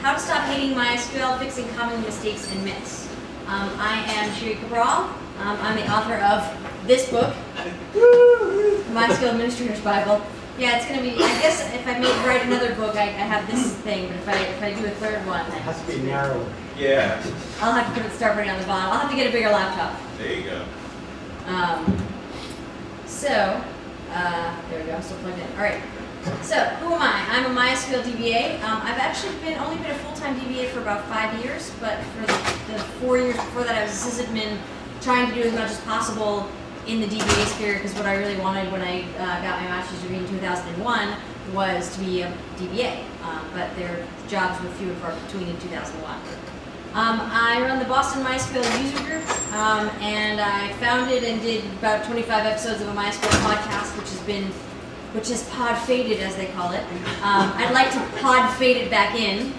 How to Stop Hating MySQL, Fixing Common Mistakes and Myths. I am Sheeri Cabral. I'm the author of this book, MySQL Administrator's Bible. Yeah, it's going to be, I guess if I write another book, I have this thing, but if I do a third one, then it has to be narrow. Yeah. I'll have to start putting it on the bottom. I'll have to get a bigger laptop. There you go. There we go, I'm still plugged in. All right, so who am I? I'm a MySQL DBA. I've actually only been a full-time DBA for about 5 years, but for the 4 years before that, I was a sysadmin trying to do as much as possible in the DBA sphere, because what I really wanted when I got my master's degree in 2001 was to be a DBA, but their jobs were few and far between in 2001. I run the Boston MySQL user group, and I founded and did about 25 episodes of a MySQL podcast, which has pod faded, as they call it. I'd like to pod fade it back in.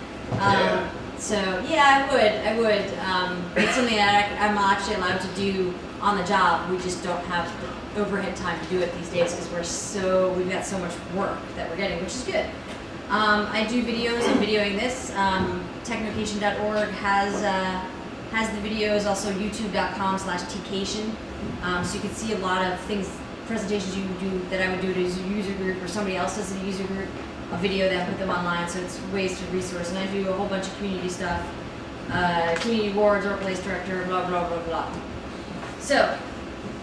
So yeah, I would. It's something that I'm actually allowed to do on the job. We just don't have the overhead time to do it these days because we've got so much work that we're getting, which is good. I do videos. I'm videoing this. Technocation.org has the videos. Also, YouTube.com/tcation. So you can see a lot of things, presentations you do that I would do as a user group, or somebody else does a user group, a video that put them online. So it's ways to resource. And I do a whole bunch of community stuff, community awards, workplace director, blah blah blah blah. So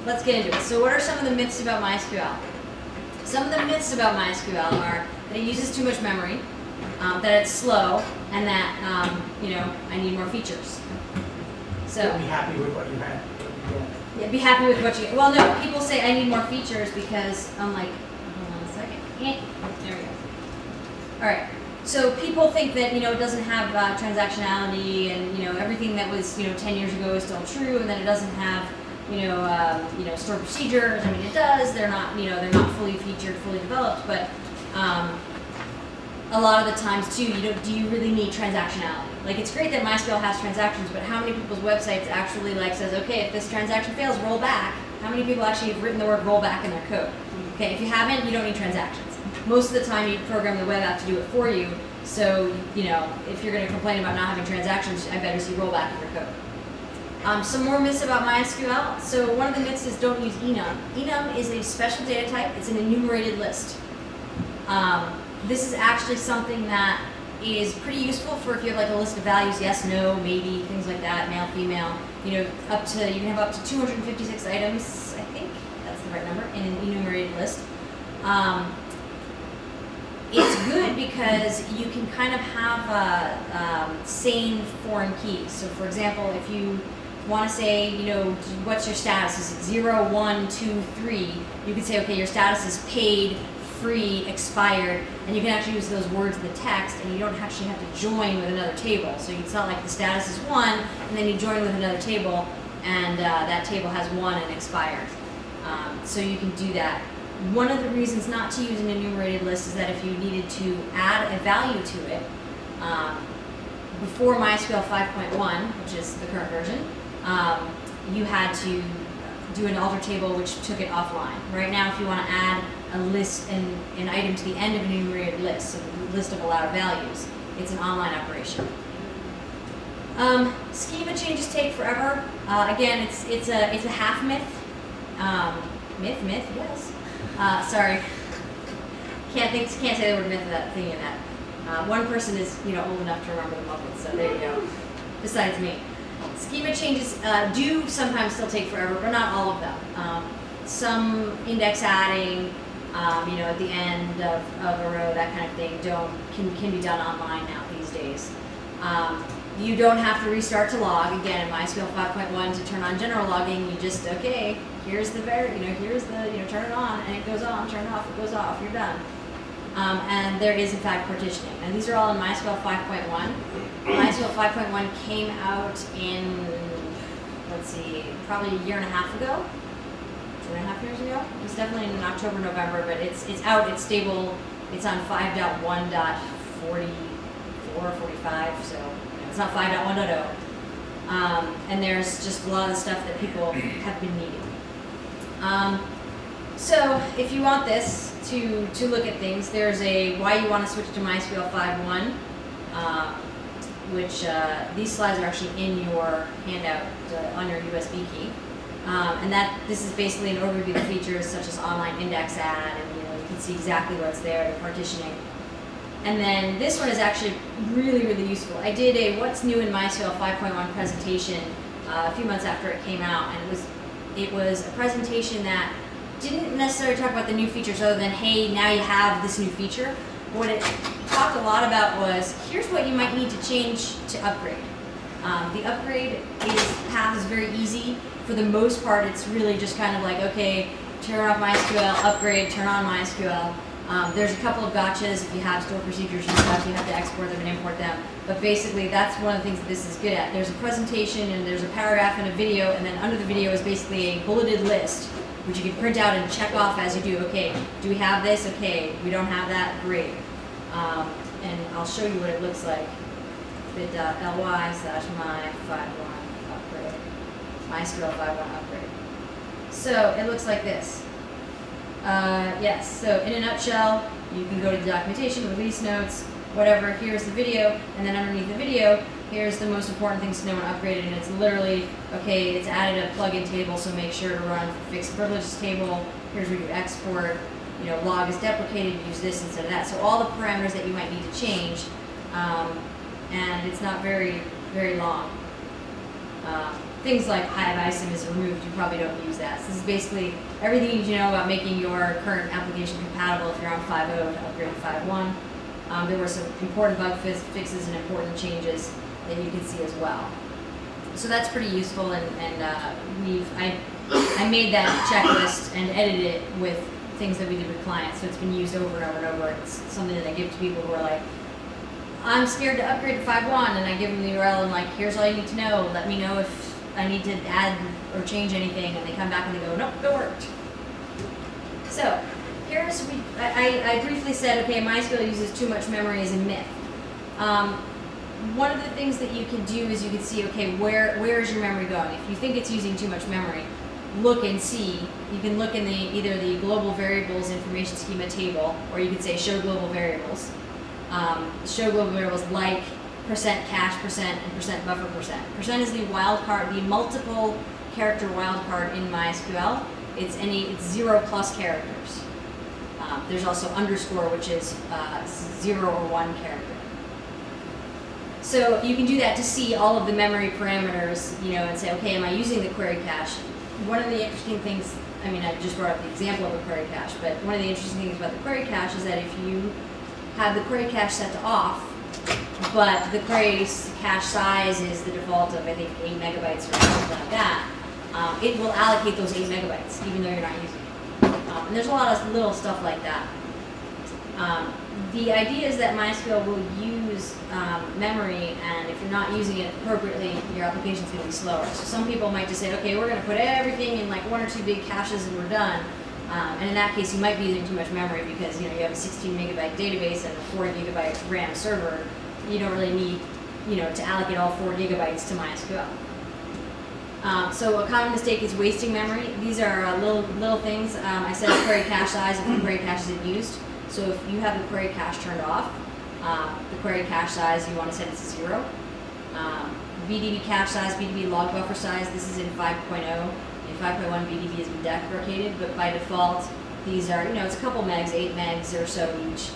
let's get into it. So what are some of the myths about MySQL? Some of the myths about MySQL are that it uses too much memory, that it's slow, and that I need more features. So Be happy with what you had. yeah, be happy with what you. Well, no, people say I need more features because I'm like, hold on a second. There we go. All right. So people think that it doesn't have transactionality, and everything that was 10 years ago is still true, and that it doesn't have stored procedures. I mean, it does. They're not they're not fully featured, fully developed, but a lot of the times too, do you really need transactionality? Like, it's great that MySQL has transactions, but how many people's websites actually says, okay, if this transaction fails, roll back? How many people actually have written the word rollback in their code? Okay, if you haven't, you don't need transactions. Most of the time, you program the web app to do it for you. So if you're going to complain about not having transactions, I better see rollback in your code. Some more myths about MySQL. So one of the myths is don't use enum. Enum is a special data type. It's an enumerated list. This is actually something that is pretty useful for if you have a list of values, yes, no, maybe, things like that, male, female. You can have up to 256 items, I think that's the right number, in an enumerated list. It's good because you can kind of have sane foreign keys. So for example, if you want to say, what's your status? Is it 0, 1, 2, 3? You could say, okay, your status is paid, free, expired, and you can actually use those words in the text, and you don't actually have to join with another table. So it's not like the status is 1, and then you join with another table, and that table has 1 and expired. So you can do that. One of the reasons not to use an enumerated list is that if you needed to add a value to it, before MySQL 5.1, which is the current version, you had to do an alter table which took it offline. Right now, if you want to add a list and an item to the end of an enumerated list, so the list of allowed values, it's an online operation. Schema changes take forever. Again, it's a half myth. Myth, yes. Sorry, can't say the word myth without thinking of that. One person is old enough to remember the Muppets, so there you go. Besides me. Schema changes do sometimes still take forever, but not all of them. Some index adding, at the end of a row, that kind of thing, can be done online now these days. You don't have to restart to log. Again, in MySQL 5.1, to turn on general logging, you just, okay, here's the turn it on, and it goes on, turn it off, it goes off, you're done. And there is, in fact, partitioning. And these are all in MySQL 5.1. MySQL 5.1 came out in, probably a year and a half ago, 2.5 years ago. It was definitely in October, November, but it's out, it's stable. It's on 5.1.44, 45, so it's not 5.1.0. And there's just a lot of stuff that people have been needing. So if you want this to look at things, there's a why you want to switch to MySQL 5.1 which these slides are actually in your handout on your USB key. And this is basically an overview of features such as online index add, and you can see exactly what's there, the partitioning. And then this one is actually really, really useful. I did a What's New in MySQL 5.1 presentation a few months after it came out, and it was a presentation that didn't necessarily talk about the new features other than, hey, now you have this new feature. What it talked a lot about was, here's what you might need to change to upgrade. The upgrade path is very easy. For the most part, it's really just kind of like, okay, turn off MySQL, upgrade, turn on MySQL. There's a couple of gotchas. If you have store procedures and stuff, you have to export them and import them. But basically, that's one of the things that this is good at. There's a presentation, and there's a paragraph and a video, and then under the video is basically a bulleted list, which you can print out and check off as you do. Okay, do we have this? Okay, we don't have that? Great. And I'll show you what it looks like. bit.ly/my51 upgrade. MySQL 5.1 upgrade. So it looks like this. Yes, so in a nutshell, you can go to the documentation, release notes, whatever. Here's the video, and then underneath the video, here's the most important things to know when upgraded, and it's literally, okay, it's added a plugin table, so make sure to run fixed privileges table. Here's where you export. Log is deprecated, use this instead of that. So all the parameters that you might need to change, and it's not very, very long. Things like isim is removed, you probably don't use that. So this is basically everything you need to know about making your current application compatible if you're on 5.0 to upgrade to 5.1. There were some important bug fixes and important changes that you can see as well. So that's pretty useful, and I made that checklist and edited it with things that we did with clients, so it's been used over and over and over. It's something that I give to people who are like, I'm scared to upgrade to 5.1, and I give them the URL and like, here's all you need to know. Let me know if I need to add or change anything, and they come back and they go, nope, it worked. So here's, I briefly said, okay, MySQL uses too much memory is a myth. One of the things that you can do is you can see, okay, where is your memory going? If you think it's using too much memory, look and see. You can look in either the global variables information schema table, or you can say show global variables. Show global variables like %cache %, and %buffer %. % is the wildcard, the multiple character wildcard in MySQL. It's 0+ characters. There's also underscore, which is 0 or 1 character. So you can do that to see all of the memory parameters, and say, okay, am I using the query cache? One of the interesting things, I just brought up the example of a query cache, but one of the interesting things about the query cache is that if you have the query cache set to off, but the query cache size is the default of, I think, 8 megabytes or something like that, it will allocate those 8 megabytes, even though you're not using it. And there's a lot of little stuff like that. The idea is that MySQL will use memory, and if you're not using it appropriately, your application's going to be slower. So some people might just say, okay, we're going to put everything in like 1 or 2 big caches and we're done. And in that case, you might be using too much memory because you have a 16 megabyte database and a 4 gigabyte RAM server. You don't really need, to allocate all 4 gigabytes to MySQL. So a common mistake is wasting memory. These are little things. I said query cache size if the query cache isn't used. So if you have the query cache turned off, the query cache size, you want to set it to 0. BDB cache size, BDB log buffer size, this is in 5.0. In 5.1, BDB has been deprecated, but by default, these are, it's a couple megs, 8 megs or so each.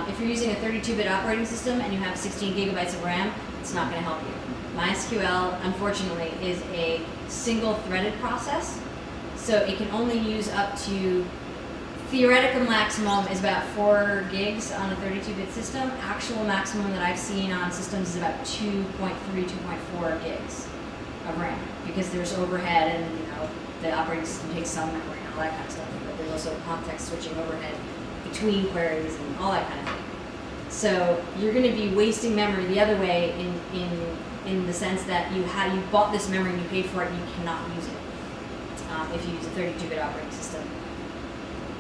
If you're using a 32-bit operating system and you have 16 gigabytes of RAM, it's not going to help you. MySQL, unfortunately, is a single-threaded process, so it can only use up to, theoretical maximum is about 4 gigs on a 32-bit system. Actual maximum that I've seen on systems is about 2.3, 2.4 gigs of RAM, because there's overhead and the operating system takes some memory and all that kind of stuff, but there's also context switching overhead between queries and all that kind of thing. So you're going to be wasting memory the other way in the sense that you bought this memory and you paid for it and you cannot use it if you use a 32-bit operating system.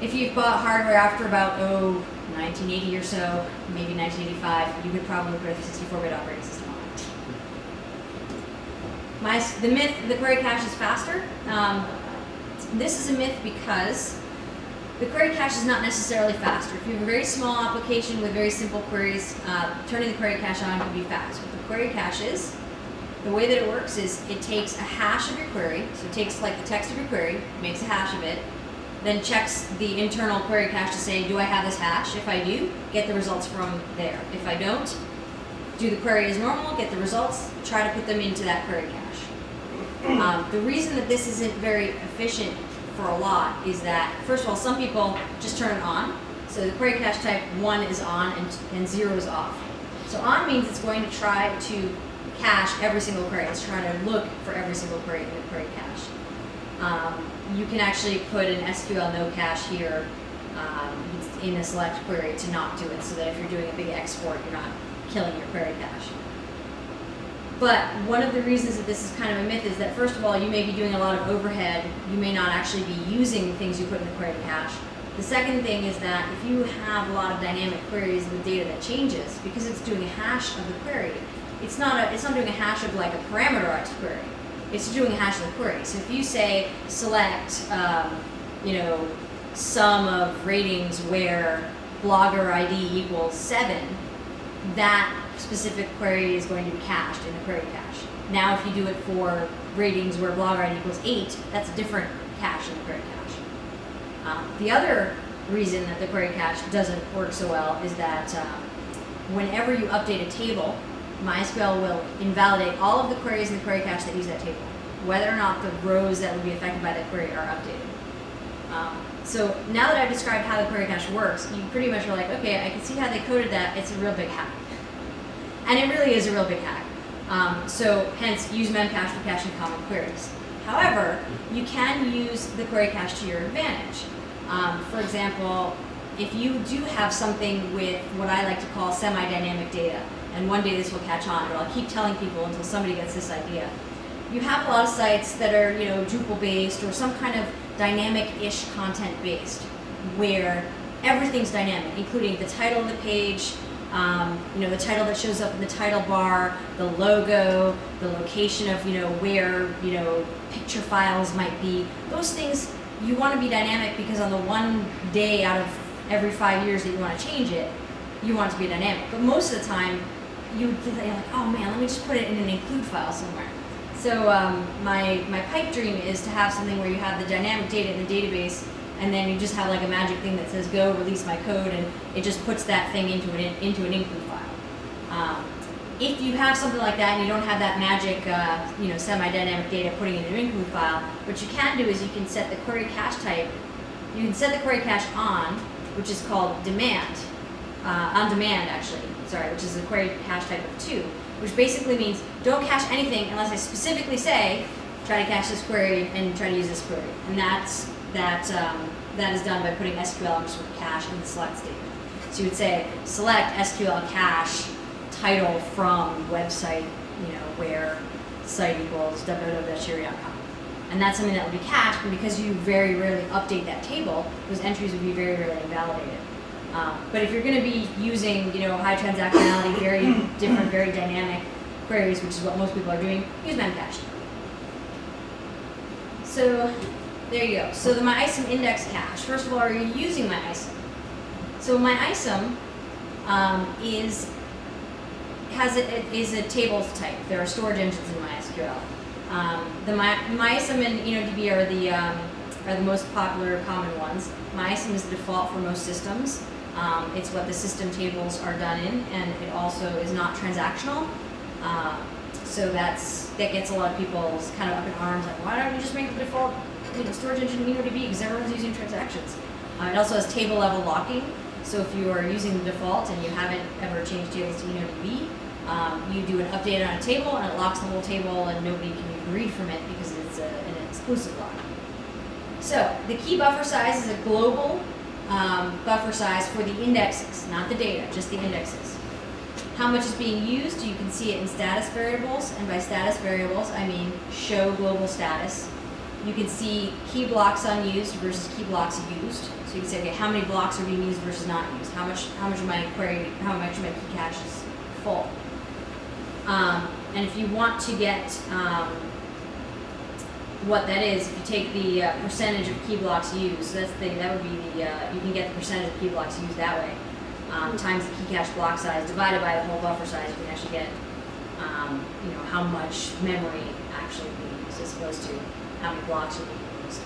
If you've bought hardware after about 1980 or so, maybe 1985, you could probably put a 64-bit operating system on it. The myth, the query cache is faster. This is a myth because the query cache is not necessarily faster. If you have a very small application with very simple queries, turning the query cache on can be fast. What the query cache is, the way that it works is it takes a hash of your query, so it takes like the text of your query, makes a hash of it, then checks the internal query cache to say, do I have this hash? If I do, get the results from there. If I don't, do the query as normal, get the results, try to put them into that query cache. The reason that this isn't very efficient for a lot is that, first of all, some people just turn it on. So the query cache type 1 is on and 0 is off. So on means it's going to try to cache every single query. It's trying to look for every single query in the query cache. You can actually put an SQL no cache here in a select query to not do it, so that if you're doing a big export, you're not killing your query cache. But one of the reasons that this is kind of a myth is that, first of all, you may be doing a lot of overhead. You may not actually be using things you put in the query cache. The second thing is that if you have a lot of dynamic queries with data that changes, because it's doing a hash of the query, it's not doing a hash of like a parameterized query. It's doing a hash of the query. So if you say select, sum of ratings where blogger ID equals 7, that specific query is going to be cached in the query cache. Now if you do it for ratings where blogger ID equals 8, that's a different cache in the query cache. The other reason that the query cache doesn't work so well is that whenever you update a table, MySQL will invalidate all of the queries in the query cache that use that table, whether or not the rows that would be affected by that query are updated. So now that I've described how the query cache works, you pretty much are like, okay, I can see how they coded that. It's a real big hack. And it really is a real big hack. So hence, use memcache for caching common queries. However, you can use the query cache to your advantage. For example, if you do have something with what I like to call semi-dynamic data, and one day this will catch on, or I'll keep telling people until somebody gets this idea. You have a lot of sites that are, Drupal-based or some kind of dynamic-ish content-based, where everything's dynamic, including the title of the page, the title that shows up in the title bar, the logo, the location of, where, picture files might be. Those things, you want to be dynamic because on the one day out of every 5 years that you want to change it, you want it to be dynamic. But most of the time, you're like, oh man, let me just put it in an include file somewhere. So my pipe dream is to have something where you have the dynamic data in the database, and then you just have like a magic thing that says go release my code, and it just puts that thing into an include file. If you have something like that and you don't have that magic semi-dynamic data putting it in an include file, what you can do is you can set the query cache type. You can set the query cache on, which is called demand, on demand actually, which is the query cache type of 2, which basically means don't cache anything unless I specifically say try to cache this query and try to use this query. And that is done by putting SQL cache in the select statement. So you would say select SQL cache title from website, where site equals www.sheeri.com. And that's something that would be cached, and because you very rarely update that table, those entries would be very rarely invalidated. But if you're going to be using, high transactionality, very different, very dynamic queries, which is what most people are doing, use memcache. So there you go. So the MyISOM index cache. First of all, are you using MyISOM? So MyISOM is a tables type. There are storage engines in MySQL. The MyISOM and DB are the most popular common ones. MyISOM is the default for most systems. It's what the system tables are done in, and it also is not transactional. So that gets a lot of people's kind of up in arms, like, why don't you just make the default storage engine MongoDB, because everyone's using transactions. It also has table level locking. So if you are using the default and you haven't ever changed tables to MongoDB, you do an update on a table and it locks the whole table and nobody can even read from it because it's an exclusive lock. So the key buffer size is a global buffer size for the indexes, not the data, just the indexes. How much is being used, you can see it in status variables, and by status variables I mean show global status. You can see key blocks unused versus key blocks used. So you can say, okay, how many blocks are being used versus not used? How much of my query, how much of my key cache is full? And if you want to get what that is, if you take the percentage of key blocks used, so that would be the, you can get the percentage of key blocks used that way, times the key cache block size divided by the whole buffer size, you can actually get, how much memory actually being used as opposed to how many blocks are being used.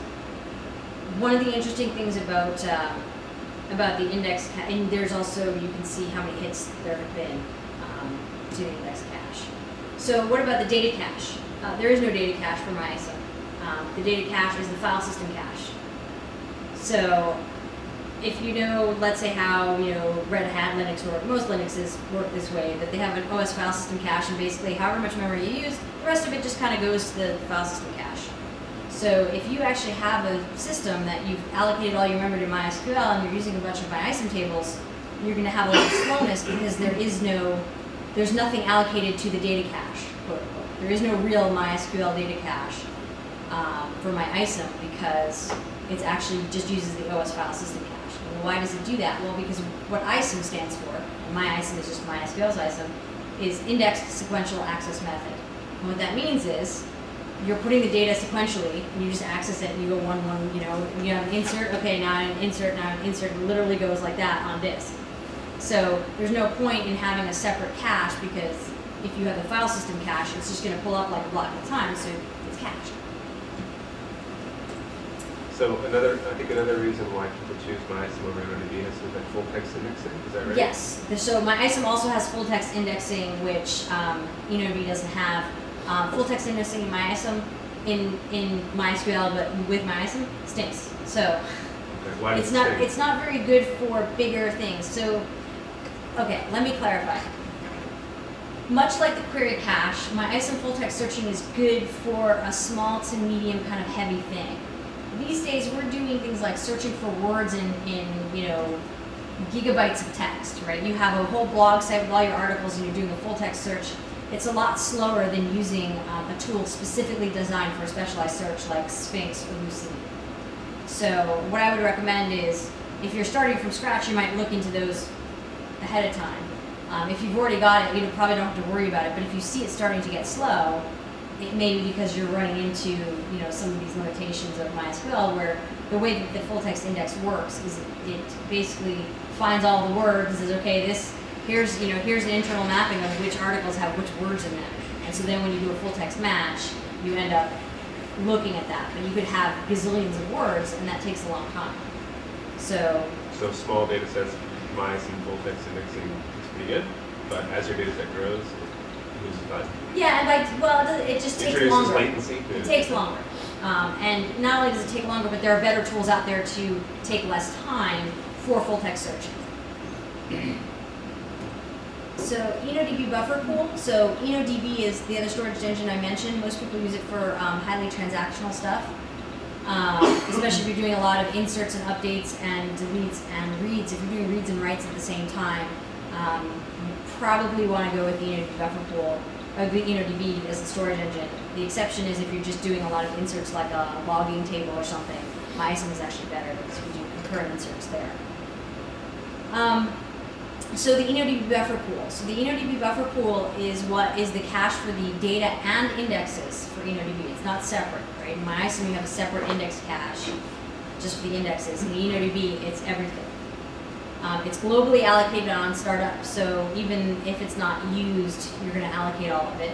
One of the interesting things about the index, and there's also, you can see how many hits there have been to the index cache. So what about the data cache? There is no data cache for MySQL. The data cache is the file system cache. So if you know, let's say how Red Hat Linux or most Linuxes work this way, that they have an OS file system cache, and basically however much memory you use, the rest of it just kind of goes to the file system cache. So if you actually have a system that you've allocated all your memory to MySQL and you're using a bunch of MyISAM tables, you're going to have a lot of slowness because there's nothing allocated to the data cache, quote unquote. There is no real MySQL data cache for MyISAM because it actually just uses the OS file system cache. And why does it do that? Well, because what ISAM stands for, and MyISAM is just MySQL's ISAM, is Indexed Sequential Access Method. And what that means is you're putting the data sequentially, and you just access it, and you go one, you have an insert, okay, now an insert, it literally goes like that on disk. So there's no point in having a separate cache because if you have the file system cache, it's just going to pull up like a block at a time, so it's cached. So I think another reason why people choose MyISAM over InnoDB is that full text indexing. Is that right? Yes. So MyISAM also has full text indexing, which InnoDB doesn't have. Full text indexing in MyISAM in MySQL, but with MyISAM stinks. So okay. Why does it's not very good for bigger things. So okay, let me clarify. Much like the query cache, MyISAM full text searching is good for a small to medium kind of heavy thing. These days, we're doing things like searching for words in gigabytes of text, right? You have a whole blog site with all your articles and you're doing a full text search. It's a lot slower than using a tool specifically designed for a specialized search like Sphinx or Lucene. So what I would recommend is, if you're starting from scratch, you might look into those ahead of time. If you've already got it, you probably don't have to worry about it, but if you see it starting to get slow, it may be because you're running into some of these limitations of MySQL, where the way that the full text index works is it basically finds all the words and says, okay, here's an internal mapping of which articles have which words in them, and so then when you do a full text match, you end up looking at that. But you could have gazillions of words, and that takes a long time. So small data sets, MyISAM full text indexing is pretty good, but as your data set grows, it loses value. yeah, and it just takes longer. Latency. It takes longer. And not only does it take longer, but there are better tools out there to take less time for full text searching. So InnoDB buffer pool. So InnoDB is the other storage engine I mentioned. Most people use it for highly transactional stuff, especially if you're doing a lot of inserts and updates and deletes and reads. If you're doing reads and writes at the same time, you probably want to go with the InnoDB buffer pool, or the InnoDB as the storage engine. The exception is if you're just doing a lot of inserts like a logging table or something. MyISAM is actually better because we do concurrent inserts there. So the InnoDB buffer pool. So the InnoDB buffer pool is what is the cache for the data and indexes for InnoDB. It's not separate, right? In MyISAM you have a separate index cache just for the indexes. In the InnoDB, it's everything. It's globally allocated on startup, so even if it's not used, you're going to allocate all of it.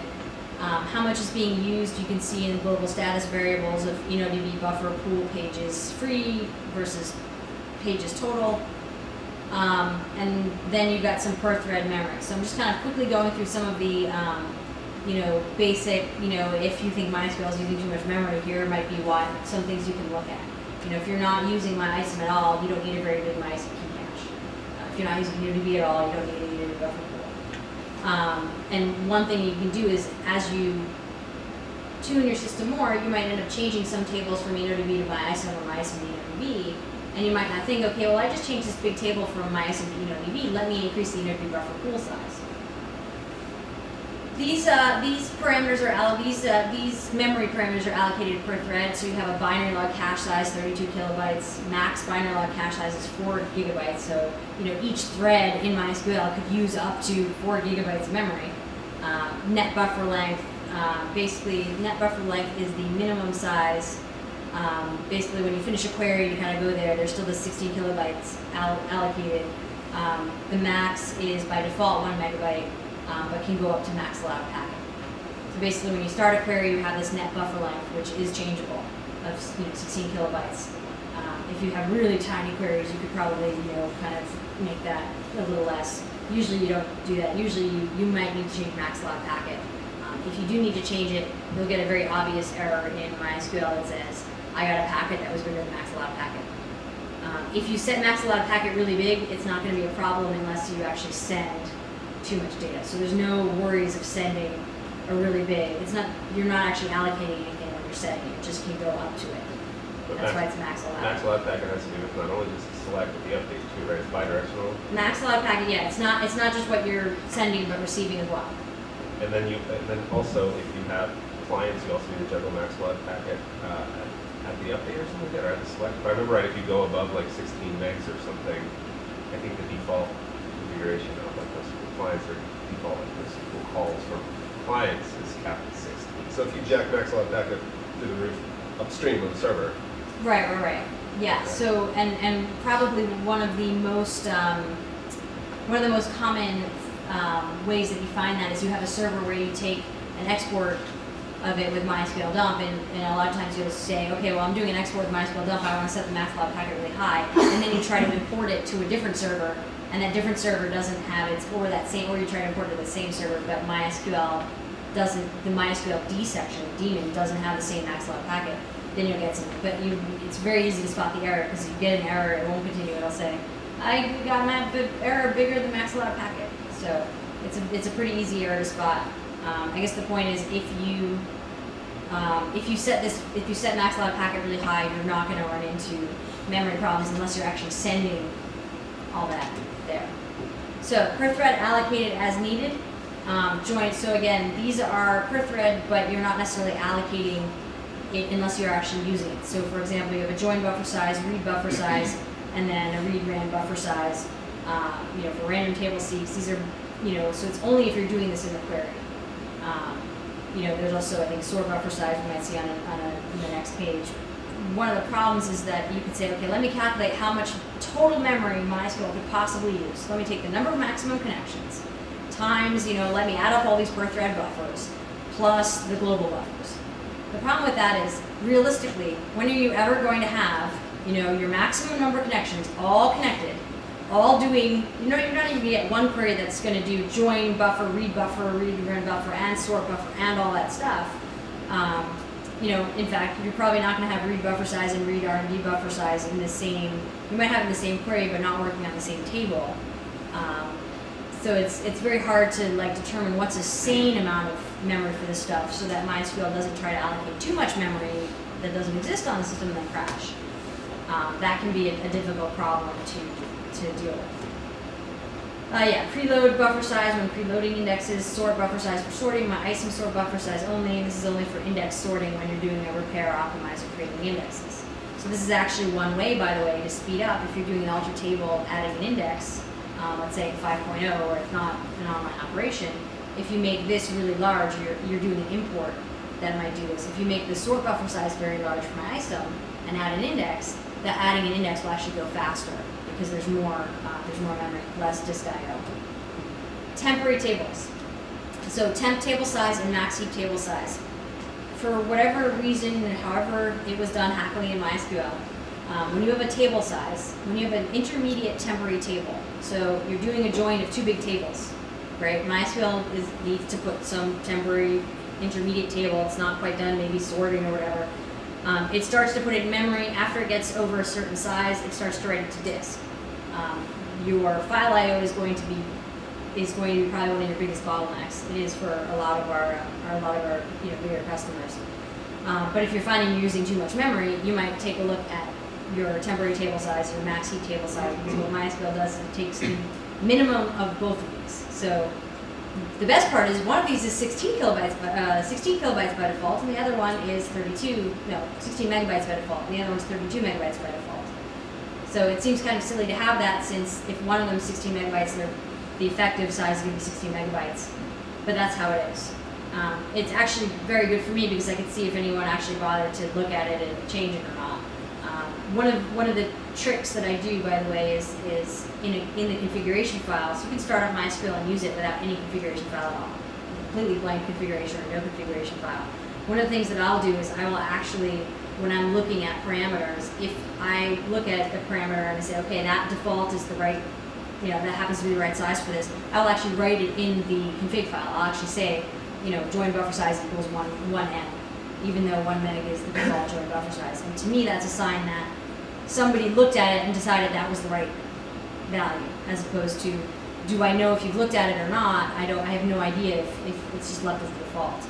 How much is being used, you can see in the global status variables of InnoDB buffer pool pages free versus pages total. And then you've got some per thread memory. So I'm just kind of quickly going through some of the, basic, if you think MySQL is using too much memory, here might be some things you can look at. If you're not using MyISAM at all, you don't need a very big MyISAM key cache. If you're not using InnoDB at all, you don't need an InnoDB buffer pool. And one thing you can do is, as you tune your system more, you might end up changing some tables from InnoDB to MyISAM or MyISAM to InnoDB. And you might not think, okay, well, I just changed this big table from MyISAM to InnoDB. Let me increase the InnoDB buffer pool size. These memory parameters are allocated per thread. So you have a binary log cache size, 32 kilobytes. Max binary log cache size is 4 gigabytes. So each thread in MySQL could use up to 4 gigabytes of memory. Net buffer length basically net buffer length is the minimum size. Basically, when you finish a query, you kind of go there. There's still the 16 kilobytes allocated. The max is by default 1 megabyte, but can go up to max allowed packet. So basically, when you start a query, you have this net buffer length, which is changeable, of 16 kilobytes. If you have really tiny queries, you could probably kind of make that a little less. Usually, you don't do that. Usually, you might need to change max allowed packet. If you do need to change it, you'll get a very obvious error in MySQL that says, I got a packet that was bigger than max allowed packet. If you set max allowed packet really big, it's not going to be a problem unless you actually send too much data. So there's no worries of sending a really big. You're not actually allocating anything when you're setting it. It just can go up to it. But That's why it's max allowed. Max allowed packet has to do with not only just select but the update too, right? It's bidirectional. Max allowed packet, yeah. It's not just what you're sending but receiving as well. And then also if you have clients, you also need to juggle max allowed packet at the update or something like that, or at the select. If I remember right, if you go above like 16 megs or something, I think the default configuration of like those clients or default like this calls from clients is capped at 16. So if you jack max allowed packet through the roof upstream of the server. Right. Yeah. So and probably one of the most common ways that you find that is you have a server where you take an export of it with MySQL dump, and a lot of times you'll say, okay, well, I'm doing an export with MySQL dump, I want to set the max allowed packet really high, and then you try to import it to a different server, and that different server doesn't have its, or you try to import it to the same server, but MySQL doesn't, the MySQL D section, daemon, doesn't have the same max allowed packet, then you'll get something. But it's very easy to spot the error, because if you get an error, it won't continue, it'll say, I got an error bigger than max allowed packet. So it's a pretty easy error to spot. I guess the point is if you set max allowed packet really high, you're not going to run into memory problems unless you're actually sending all that there. So per thread allocated as needed. Join. So again, these are per thread, but you're not necessarily allocating it unless you're actually using it. So for example, you have a join buffer size, read buffer size, and then a read ran buffer size. For random table seeks, these are so it's only if you're doing this in the query. There's also, I think, sort buffer size we might see on the next page. One of the problems is that you could say, okay, let me calculate how much total memory MySQL could possibly use. Let me take the number of maximum connections times, let me add up all these per thread buffers plus the global buffers. The problem with that is, realistically, when are you ever going to have, your maximum number of connections all connected, all doing, you're not even going to get one query that's going to do join buffer, read run buffer, and sort buffer, and all that stuff. In fact, you're probably not going to have read buffer size and read R&D buffer size in the same, you might have in the same query, but not working on the same table. So it's very hard to determine what's a sane amount of memory for this stuff so that MySQL doesn't try to allocate too much memory that doesn't exist on the system and then crash. That can be a difficult problem to deal with. Preload buffer size when preloading indexes, sort buffer size for sorting, MyISM sort buffer size only. This is only for index sorting when you're doing a repair, optimize, or creating indexes. So this is actually one way, by the way, to speed up if you're doing an alter table adding an index, let's say 5.0, or if not an online operation. If you make this really large, you're doing an import that might do this. If you make the sort buffer size very large for MyISM and add an index, that adding an index will actually go faster because there's more memory, less disk I/O. Temporary tables. So temp table size and max heap table size. For whatever reason, however it was done happily in MySQL, when you have a table size, when you have an intermediate temporary table, so you're doing a join of two big tables, right? MySQL needs to put some temporary intermediate table. It's not quite done, maybe sorting or whatever. It starts to put it in memory. After it gets over a certain size, it starts to write it to disk. Your file I/O is going to be probably one of your biggest bottlenecks. It is for a lot of our bigger customers. But if you're finding you're using too much memory, you might take a look at your temporary table size, your max heap table size, because what MySQL does is it takes the minimum of both of these. So the best part is one of these is 16 kilobytes by default, and the other one is 16 megabytes by default, and the other one's 32 megabytes by default. So it seems kind of silly to have that, since if one of them is 16 megabytes, the effective size is going to be 16 megabytes. But that's how it is. It's actually very good for me because I can see if anyone actually bothered to look at it and change it or not. One of the tricks that I do, by the way, is in the configuration file. So you can start up MySQL and use it without any configuration file at all. Completely blank configuration or no configuration file. One of the things that I'll do is I will actually, when I'm looking at parameters, if I look at the parameter and I say, okay, that default is the right, that happens to be the right size for this, I'll actually write it in the config file. I'll actually say, join buffer size equals 1 M, even though 1 meg is the default join buffer size. And to me, that's a sign that somebody looked at it and decided that was the right value, as opposed to, do I know if you've looked at it or not? I have no idea if it's just left as the default.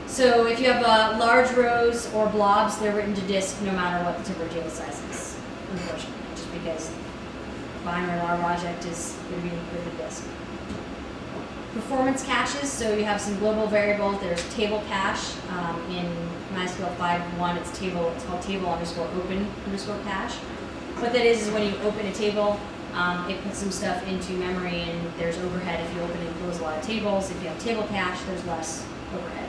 So if you have large rows or blobs, they're written to disk no matter what the typical table size is, unfortunately, just because binary large object is going to be with the disk. Performance caches, so you have some global variables. There's table cache in MySQL 5.1. It's called table_open_cache. What that is when you open a table, it puts some stuff into memory, and there's overhead if you open and close a lot of tables. If you have table cache, there's less overhead.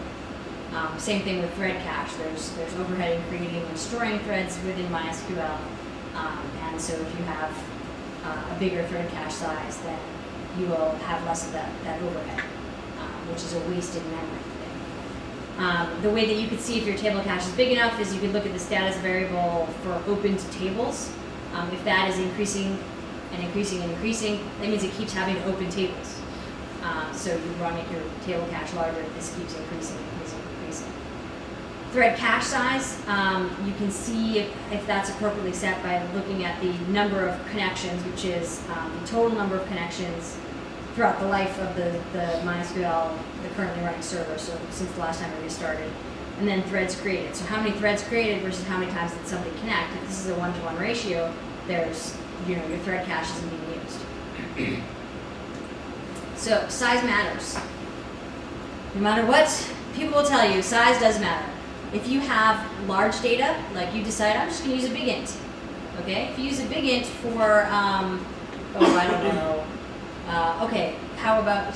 Same thing with thread cache. There's overhead in creating and storing threads within MySQL, and so if you have a bigger thread cache size, then you will have less of that overhead, which is a wasted memory thing. The way that you could see if your table cache is big enough is you could look at the status variable for open to tables. If that is increasing and increasing and increasing, that means it keeps having to open tables. So you run at your table cache larger, this keeps increasing, increasing, increasing. Thread cache size, you can see if that's appropriately set by looking at the number of connections, which is the total number of connections throughout the life of the MySQL, the currently running server, so since the last time we restarted, and then threads created. So how many threads created versus how many times did somebody connect. If this is a 1-to-1 ratio, there's, your thread cache isn't being used. So size matters. No matter what people will tell you, size does matter. If you have large data, like you decide, I'm just going to use a big int. Okay, if you use a big int for, I don't know. Okay, how about,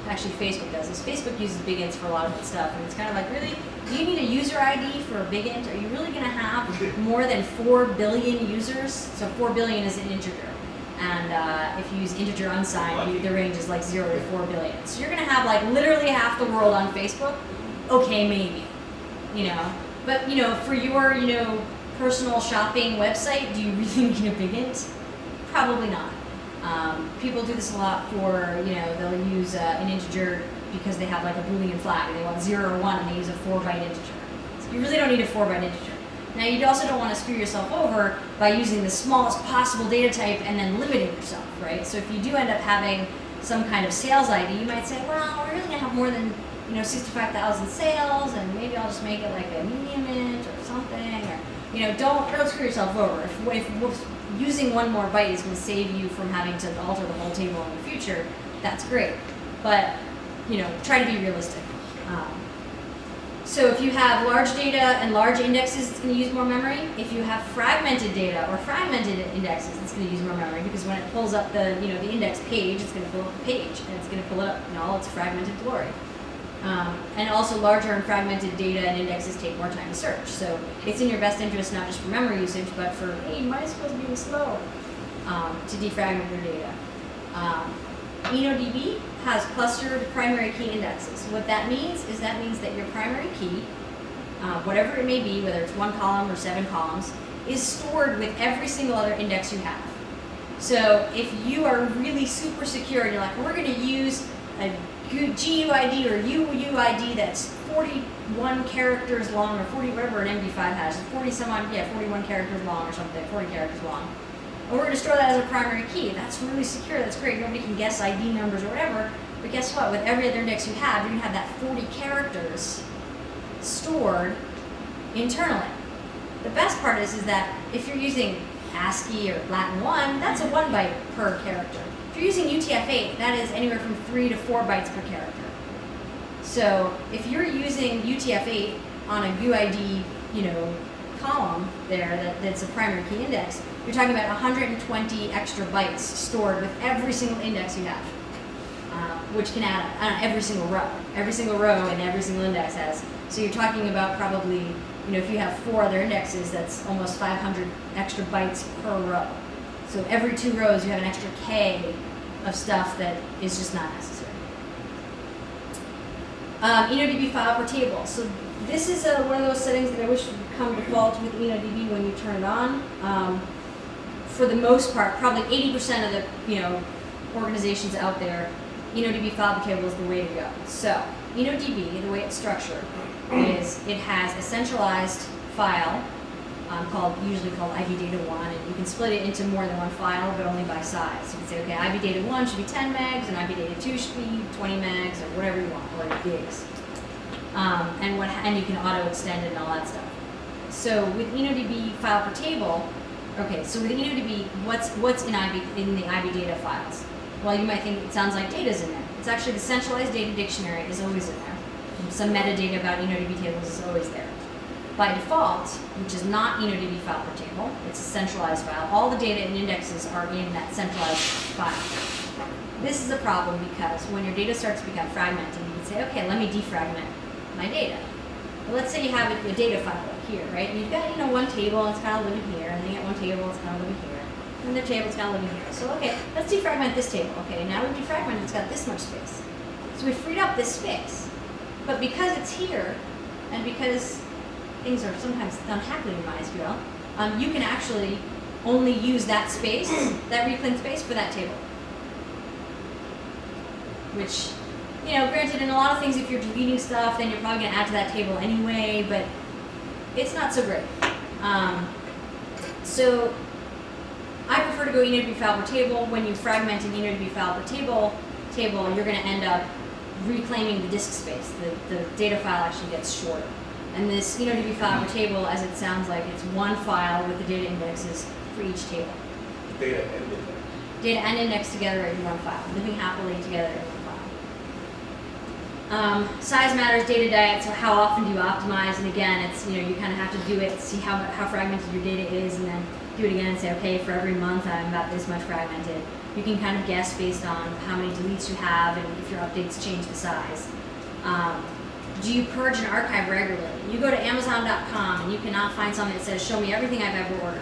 actually Facebook does this. Facebook uses big ints for a lot of its stuff, and it's kind of like, really, do you need a user ID for a big int? Are you really going to have more than 4 billion users? So 4 billion is an integer. And if you use integer unsigned, the range is like 0 to 4 billion. So you're going to have like literally half the world on Facebook. Okay, maybe. But for your personal shopping website, do you really need a big int? Probably not. People do this a lot for, they'll use an integer because they have like a Boolean flag and they want 0 or 1 and they use a 4-byte integer. So you really don't need a 4-byte integer. Now you also don't want to screw yourself over by using the smallest possible data type and then limiting yourself, right? So if you do end up having some kind of sales ID, you might say, well, we're really going to have more than 65,000 sales, and maybe I'll just make it like a medium int or something, or don't screw yourself over. If using one more byte is going to save you from having to alter the whole table in the future, that's great. But try to be realistic. So if you have large data and large indexes, it's going to use more memory. If you have fragmented data or fragmented indexes, it's going to use more memory, because when it pulls up the the index page, it's going to pull up the page, and it's going to pull it up in all its fragmented glory. And also larger and fragmented data and indexes take more time to search. So it's in your best interest, not just for memory usage, but for, hey, MySQL's being slow, to defragment your data. EnoDB has clustered primary key indexes. What that means is that your primary key, whatever it may be, whether it's 1 column or 7 columns, is stored with every single other index you have. So if you are really super secure and you're like, we're going to use a GUID or UUID that's 41 characters long, or 40, whatever an MD5 has, 41 characters long or something, 40 characters long. And we're going to store that as a primary key. That's really secure, that's great, nobody can guess ID numbers or whatever, but guess what, with every other index you have, you're going to have that 40 characters stored internally. The best part is that if you're using ASCII or Latin 1, that's a 1 byte per character. If you're using UTF-8, that is anywhere from 3 to 4 bytes per character. So if you're using UTF-8 on a UID, column there that's a primary key index, you're talking about 120 extra bytes stored with every single index you have. which can add up on every single row. Every single row and every single index has. So you're talking about probably, if you have 4 other indexes, that's almost 500 extra bytes per row. So every 2 rows, you have an extra K of stuff that is just not necessary. InnoDB file per table. So this is one of those settings that I wish would come default with InnoDB when you turn it on. For the most part, probably 80% of the organizations out there, InnoDB file per table is the way to go. So InnoDB, the way it's structured, is it has a centralized file usually called IBData1, and you can split it into more than one file, but only by size. You can say, okay, IBData1 should be 10 megs, and IBData2 should be 20 megs, or whatever you want, or gigs. And you can auto extend it and all that stuff. So with InnoDB file per table, okay, so with InnoDB, what's in the IBData files? Well, you might think it sounds like data's in there. It's actually the centralized data dictionary is always in there. And some metadata about InnoDB tables is always there. By default, which is not InnoDB file per table, it's a centralized file. All the data and indexes are in that centralized file. This is a problem because when your data starts to become fragmented, you can say, okay, let me defragment my data. Well, let's say you have a data file up here, right? And you've got one table, it's kind of living here, and then you get one table, it's kind of living here, and the table's kind of living here. So okay, let's defragment this table. Okay, now we've defragmented, it's got this much space. So we freed up this space. But because it's here, and because things are sometimes done happily in MySQL, you can actually only use that space, that reclaimed space, for that table. Which, granted, in a lot of things, if you're deleting stuff, then you're probably going to add to that table anyway, but it's not so great. So I prefer to go InnoDB file per table. When you fragment an InnoDB file per table, you're going to end up reclaiming the disk space. The data file actually gets shorter. And this InnoDB file per table, as it sounds like, it's one file with the data indexes for each table. Data and index. Data and index together in one file, living happily together in one file. Size matters, data diet, so how often do you optimize? And again, it's, you kind of have to do it, see how fragmented your data is, and then do it again and say, okay, for every month I'm about this much fragmented. You can kind of guess based on how many deletes you have and if your updates change the size. Do you purge and archive regularly? You go to Amazon.com and you cannot find something that says, show me everything I've ever ordered.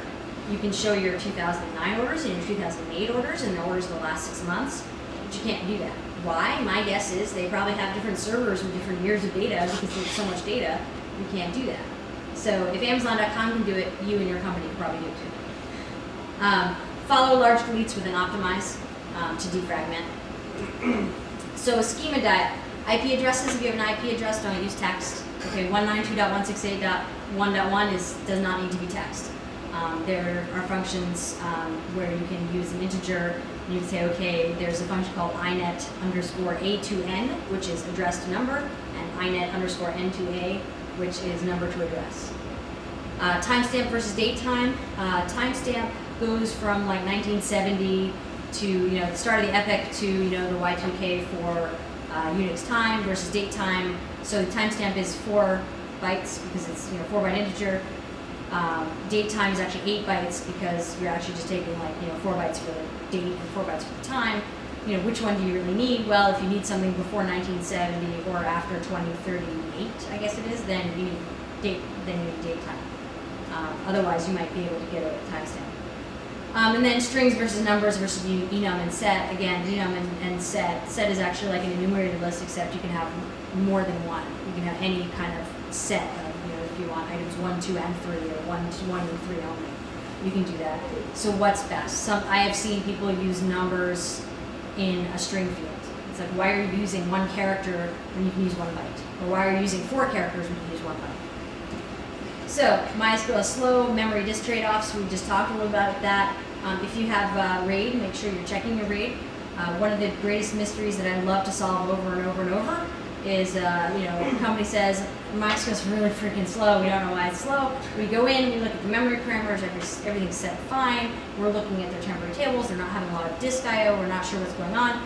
You can show your 2009 orders and your 2008 orders and the orders of the last 6 months, but you can't do that. Why? My guess is they probably have different servers with different years of data because there's so much data, you can't do that. So if Amazon.com can do it, you and your company can probably do it too. Follow large deletes with an optimize to defragment. So a schema diet. IP addresses, if you have an IP address, don't use text. Okay, 192.168.1.1 does not need to be text. There are functions where you can use an integer. You can say, okay, there's a function called inet_a to n, which is address to number, and inet_n to a, which is number to address. Timestamp versus date time. Timestamp goes from like 1970 to the start of the epoch to the Y2K for Unix time versus date time. So the timestamp is 4 bytes because it's 4-byte integer. Date time is actually 8 bytes because you're actually just taking 4 bytes for the date and 4 bytes for the time. Which one do you really need? Well, if you need something before 1970 or after 2038, I guess it is, then you need date. Then you need date time. Otherwise, you might be able to get a timestamp. And then strings versus numbers versus enum and set. Again, enum and set. Set is actually like an enumerated list, except you can have more than one. You can have any kind of set of, if you want items 1, 2, and 3, or 1 and 3 only. You can do that. So what's best? I have seen people use numbers in a string field. It's like, why are you using 1 character when you can use 1 byte? Or why are you using 4 characters when you can use 1 byte? So MySQL is slow, memory disk trade-offs, we just talked a little about that. If you have RAID, make sure you're checking your RAID. One of the greatest mysteries that I love to solve over and over and over is, a company says, MySQL is really freaking slow, we don't know why it's slow. We go in, we look at the memory parameters, everything's set fine, we're looking at their temporary tables, they're not having a lot of disk I/O, we're not sure what's going on.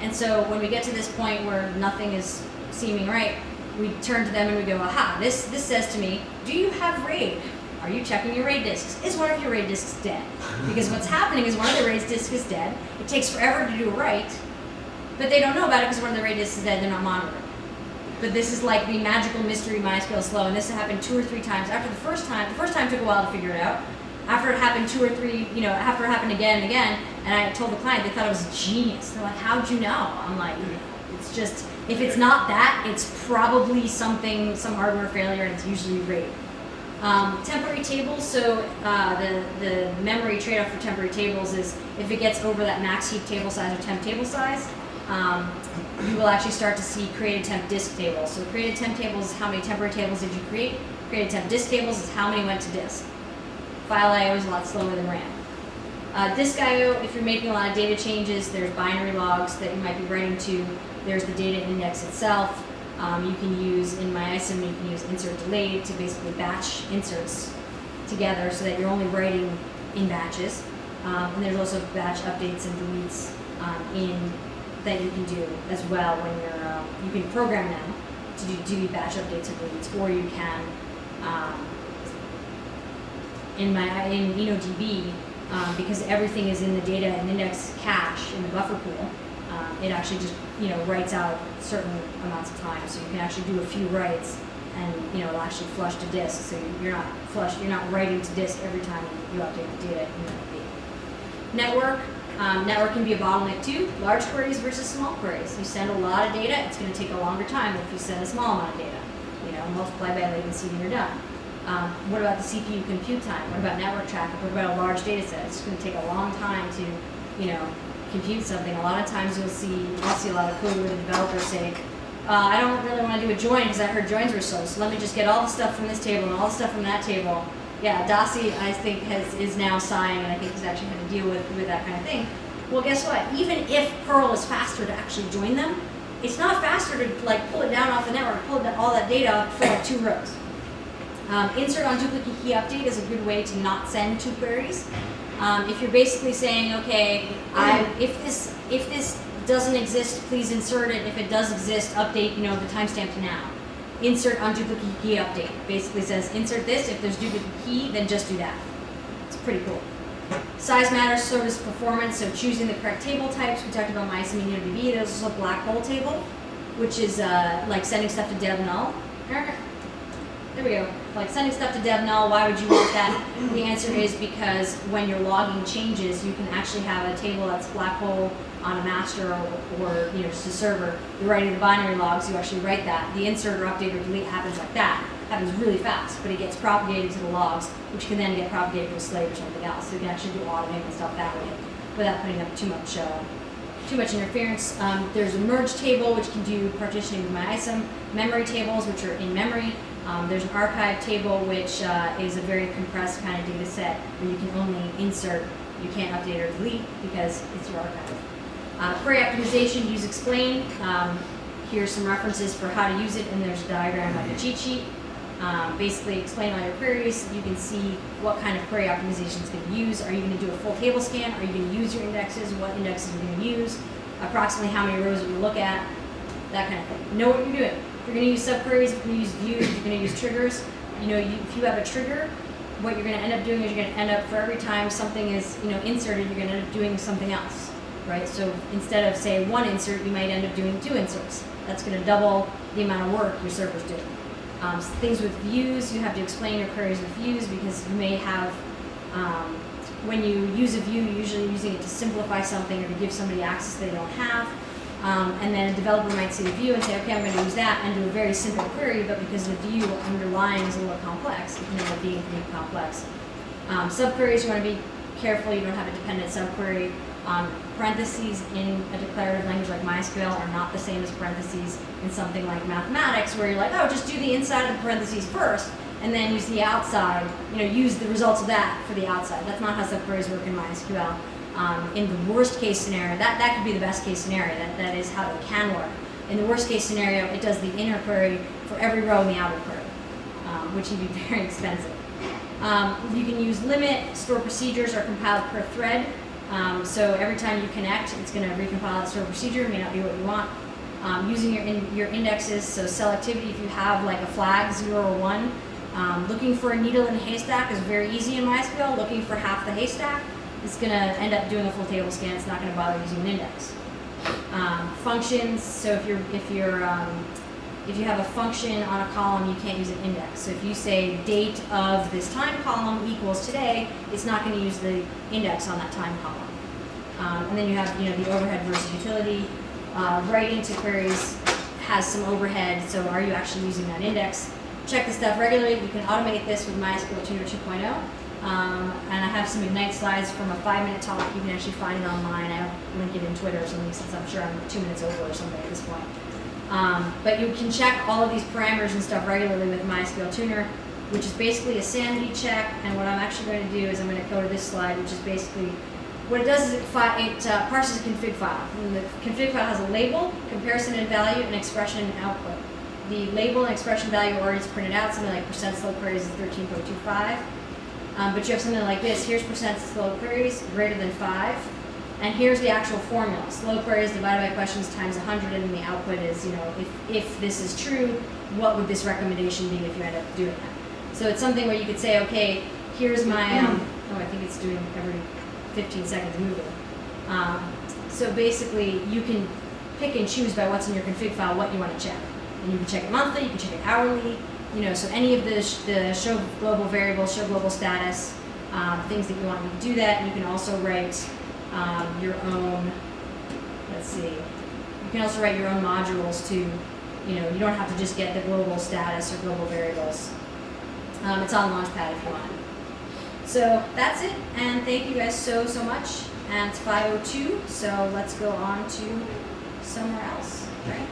And so when we get to this point where nothing is seeming right, we turn to them and we go, aha, this says to me, do you have RAID? Are you checking your RAID disks? Is one of your RAID disks dead? Because what's happening is one of the RAID disks is dead. It takes forever to do a write, But they don't know about it because one of the rate is that they're not monitoring. But this is like the magical mystery MySQL slow, and this happened 2 or 3 times. After the first time took a while to figure it out. After it happened 2 or 3, after it happened again and again, and I told the client, they thought it was genius. They're like, how'd you know? I'm like, it's just, if it's not that, it's probably some hardware failure, and it's usually rate. Temporary tables, so the memory trade-off for temporary tables is if it gets over that max heap table size or temp table size, you will actually start to see created temp disk tables. So created temp tables is how many temporary tables did you create. Created temp disk tables is how many went to disk. File I/O is a lot slower than RAM. Disk I/O, if you're making a lot of data changes, there's binary logs that you might be writing to. There's the data index itself. You can use, in MySQL, you can use insert delayed to basically batch inserts together so that you're only writing in batches. And there's also batch updates and deletes that you can do as well when you can program them to do batch updates and deletes, or you can, in InnoDB, because everything is in the data and index cache in the buffer pool, it actually just writes out certain amounts of time. So you can actually do a few writes, and it'll actually flush to disk. So you're not writing to disk every time you update the data in InnoDB. Network can be a bottleneck too. Large queries versus small queries. You send a lot of data, it's going to take a longer time than if you send a small amount of data. Multiply by latency and you're done. What about the CPU compute time? What about network traffic? What about a large data set? It's going to take a long time to, compute something. A lot of times I'll see a lot of code where the developers say, I don't really want to do a join because I heard joins were slow, so let me just get all the stuff from this table and all the stuff from that table. Yeah, Dasi, I think, is now sighing, and I think he's actually had to deal with that kind of thing. Well, guess what? Even if Perl is faster to actually join them, it's not faster to pull it down off the network, pull all that data for 2 rows. Insert on duplicate key update is a good way to not send 2 queries. If you're basically saying, okay, if this doesn't exist, please insert it. If it does exist, update the timestamp to now. Insert on duplicate key update basically says insert this. If there's duplicate key, then just do that. It's pretty cool. Size matters, so does performance. So choosing the correct table types. We talked about MySQL and InnoDB. There's also a black hole table, which is like sending stuff to dev null. There we go. Like sending stuff to dev null, why would you want that? The answer is because when you're logging changes, you can actually have a table that's black hole on a master or just a server. You're writing the binary logs, you actually write that. The insert or update or delete happens like that. Happens really fast, but it gets propagated to the logs, which can then get propagated to a slave or something else. So you can actually do auditing and stuff that way without putting up too much interference. There's a merge table, which can do partitioning with MySQL. Memory tables, which are in memory. There's an archive table, which is a very compressed kind of data set where you can only insert, you can't update or delete because it's your archive. Query optimization, use explain. Here's some references for how to use it, and there's a diagram like a cheat sheet. Basically explain all your queries. You can see what kind of query optimization is going to use. Are you going to do a full table scan? Are you going to use your indexes? What indexes are you going to use? Approximately how many rows are you going to look at? That kind of thing. Know what you're doing. If you're going to use subqueries, if you're going to use views, if you're going to use triggers, if you have a trigger, what you're going to end up doing is you're going to end up, for every time something is inserted, you're going to end up doing something else, right? So instead of, say, 1 insert, you might end up doing 2 inserts. That's going to double the amount of work your server's doing. Things with views, you have to explain your queries with views because you may have, when you use a view, you're usually using it to simplify something or to give somebody access they don't have. And then a developer might see the view and say, okay, I'm going to use that and do a very simple query, but because the view underlying is a little complex, it can end up being pretty complex. Subqueries, you want to be careful you don't have a dependent subquery. Parentheses in a declarative language like MySQL are not the same as parentheses in something like mathematics, where you're like, oh, just do the inside of the parentheses first, and then use the outside, use the results of that for the outside. That's not how subqueries work in MySQL. In the worst case scenario, that could be the best case scenario, that is how it can work. In the worst case scenario, it does the inner query for every row in the outer query, which would be very expensive. You can use limit, store procedures are compiled per thread. So every time you connect, it's going to recompile the store procedure. It may not be what you want. Using your indexes, so selectivity, if you have like a flag 0 or 1, looking for a needle in a haystack is very easy in MySQL. Looking for half the haystack, it's going to end up doing a full table scan. It's not going to bother using an index. Functions, so if you have a function on a column, you can't use an index. So if you say date of this time column equals today, it's not going to use the index on that time column. And then you have the overhead versus utility. Writing to queries has some overhead, so are you actually using that index? Check this stuff regularly. You can automate this with MySQL Tuner 2.0. And I have some Ignite slides from a 5-minute talk. You can actually find it online. I'll link it in Twitter or something, since I'm sure I'm 2 minutes over or something at this point. But you can check all of these parameters and stuff regularly with MySQL Tuner, which is basically a sanity check. And what I'm actually going to do is I'm going to go to this slide, which is basically, what it does is it parses a config file. And the config file has a label, comparison and value, and expression and output. The label and expression value are already printed out, something like percent slow queries is 13.25. But you have something like this. Here's percent slow queries greater than 5. And here's the actual formula. Slow queries divided by questions times 100, and the output is, if this is true, what would this recommendation be if you end up doing that? So it's something where you could say, okay, here's my, I think it's doing every 15 seconds moving. So basically, you can pick and choose by what's in your config file what you want to check. And you can check it monthly, you can check it hourly, so any of the show global variables, show global status, things that you want, you can do that. And you can also write your own, you can also write your own modules to, you don't have to just get the global status or global variables. It's on Launchpad if you want. So that's it, and thank you guys so much. And it's 5:02, so let's go on to somewhere else, right?